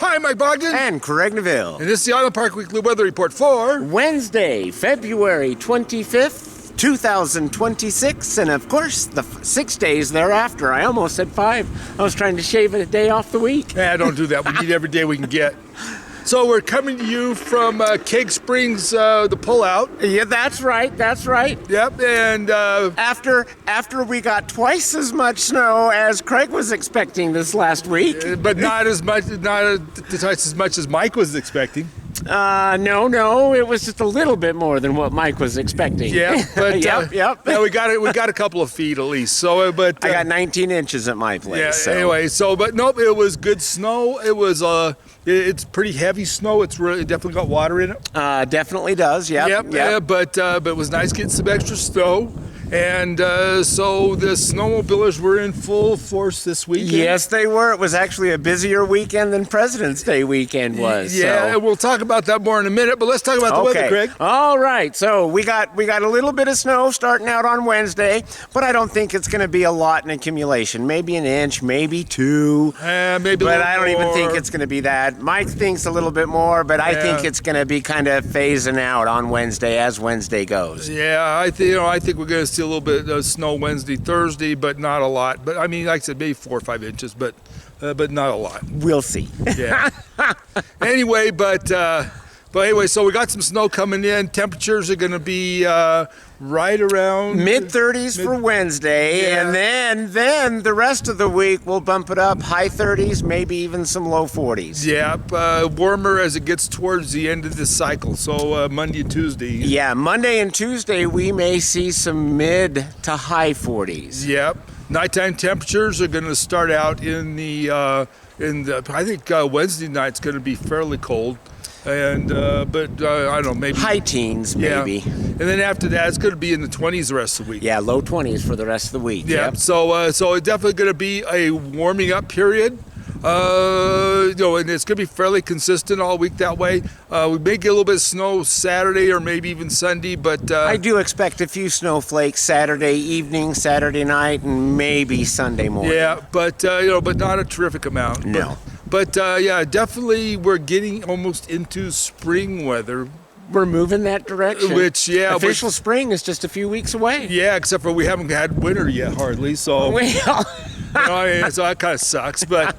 Hi, Mike Bogden. And Craig Neville. And this is the Island Park Weekly Weather Report for Wednesday, February 25th, 2026. And of course, the 6 days thereafter. I almost said 5. I was trying to shave a day off the week. Don't do that. We need every day we can get. So we're coming to you from Craig Springs, the pullout. Yeah, that's right. That's right. Yep, and After we got twice as much snow as Craig was expecting this last week. but not twice as much as Mike was expecting. No, it was just a little bit more than what Mike was expecting. Yeah, but yep. Yeah, we got a couple of feet at least. So, but I got 19 inches at my place. Yeah. So. Anyway, but nope, it was good snow. It was it's pretty heavy snow. It definitely got water in it. Definitely does. Yep. Yeah, but it was nice getting some extra snow. And so the snowmobilers were in full force this weekend. Yes, they were. It was actually a busier weekend than President's Day weekend was. Yeah, so. and we'll talk about that more in a minute. But let's talk about the weather, Craig. All right. So we got a little bit of snow starting out on Wednesday, but I don't think it's going to be a lot in accumulation. Maybe an inch, maybe 2. Maybe. But I don't even think it's going to be that. Mike thinks a little bit more, but I think it's going to be kind of phasing out on Wednesday as Wednesday goes. Yeah, I think we're going to see a little bit of snow Wednesday, Thursday, but not a lot. But I mean, like I said, maybe 4 or 5 inches, but not a lot. We'll see. Yeah. Anyway, but anyway, so we got some snow coming in. Temperatures are going to be right around mid-30s for Wednesday, Yeah. and then the rest of the week we'll bump it up high 30s, maybe even some low 40s. Yeah, warmer as it gets towards the end of this cycle. So Monday and Tuesday. Yeah, Monday and Tuesday we may see some mid to high 40s. Yep. Nighttime temperatures are going to start out in the I think Wednesday night's going to be fairly cold. And but I don't know, maybe high teens, maybe. Yeah. And then after that, it's going to be in the 20s the rest of the week. Yeah, low 20s for the rest of the week. Yeah. Yep. So it's definitely going to be a warming up period. And it's going to be fairly consistent all week that way. We may get a little bit of snow Saturday or maybe even Sunday, but I do expect a few snowflakes Saturday evening, Saturday night, and maybe Sunday morning. Yeah, but but not a terrific amount. No. But yeah, definitely we're getting almost into spring weather. We're moving that direction. Official spring is just a few weeks away. Yeah, except for we haven't had winter yet hardly. So. So that kind of sucks, but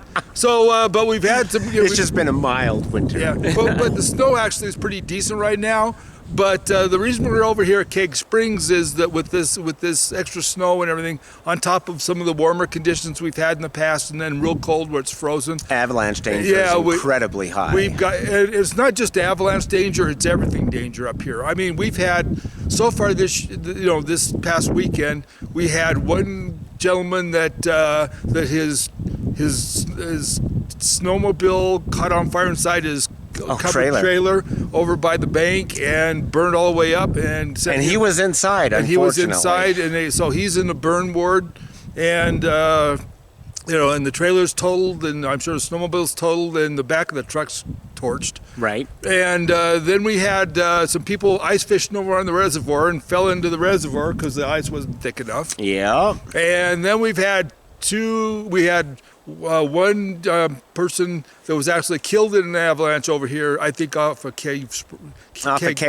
we've had some. It's just been a mild winter. Yeah, but the snow actually is pretty decent right now. But the reason we're over here at Craig Springs is that with this extra snow and everything, on top of some of the warmer conditions we've had in the past, and then real cold where it's frozen. Avalanche danger is incredibly high. We've got it's not just avalanche danger; it's everything danger up here. I mean, we've had so far this past weekend, we had one gentleman that his snowmobile caught on fire inside his covered trailer over by the bank and burned all the way up, and he was inside. And he was inside, and so he's in the burn ward, and and the trailer's totaled, and I'm sure the snowmobile's totaled, and the back of the truck's torched. Right. And then we had some people ice fishing over on the reservoir and fell into the reservoir because the ice wasn't thick enough. Yeah. And then we had one person that was actually killed in an avalanche over here, I think off of Craig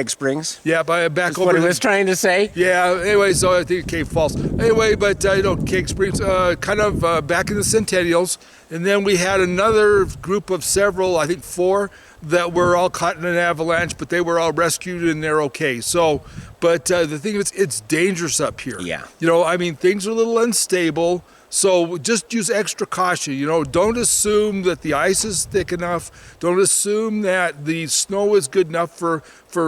Springs? Yeah, back That's over. What he was trying to say? Yeah, anyway, so I think Cave Falls. Anyway, but Craig Springs, kind of back in the Centennials. And then we had another group of several, I think 4, that were all caught in an avalanche, but they were all rescued and they're okay. So, but the thing is, it's dangerous up here. Yeah. I mean, things are a little unstable. So just use extra caution. Don't assume that the ice is thick enough. Don't assume that the snow is good enough for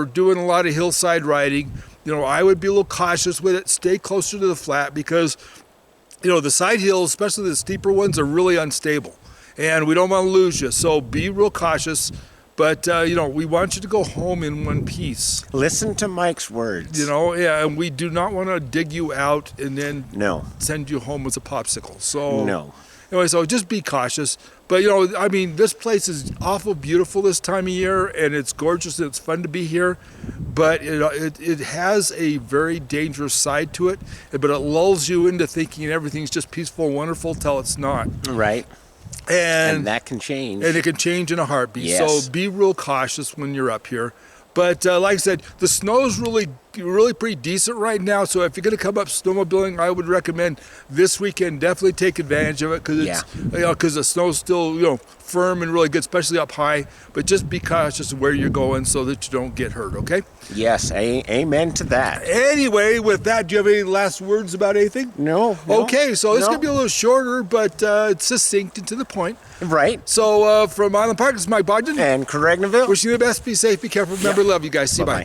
doing a lot of hillside riding. I would be a little cautious with it. Stay closer to the flat because, the side hills, especially the steeper ones, are really unstable. And we don't want to lose you. So be real cautious. But, we want you to go home in one piece. Listen to Mike's words. And we do not want to dig you out and then send you home with a popsicle. So, anyway, so just be cautious. But, this place is awful beautiful this time of year, and it's gorgeous and it's fun to be here. But it has a very dangerous side to it. But it lulls you into thinking everything's just peaceful and wonderful till it's not. Right. And that can change. And it can change in a heartbeat. Yes. So be real cautious when you're up here. But like I said, the snow's really pretty decent right now. So if you're going to come up snowmobiling, I would recommend this weekend definitely take advantage of it because it's the snow's still firm and really good, especially up high. But just be cautious of where you're going so that you don't get hurt. Okay? Yes. Amen to that. Anyway, with that, do you have any last words about anything? No. Okay, so this is going to be a little shorter, but it's succinct and to the point. Right. So from Island Park, this is Mike Bogden And Craig Neville. wishing you the best. Be safe, be careful. Remember, love you guys. See you. Bye.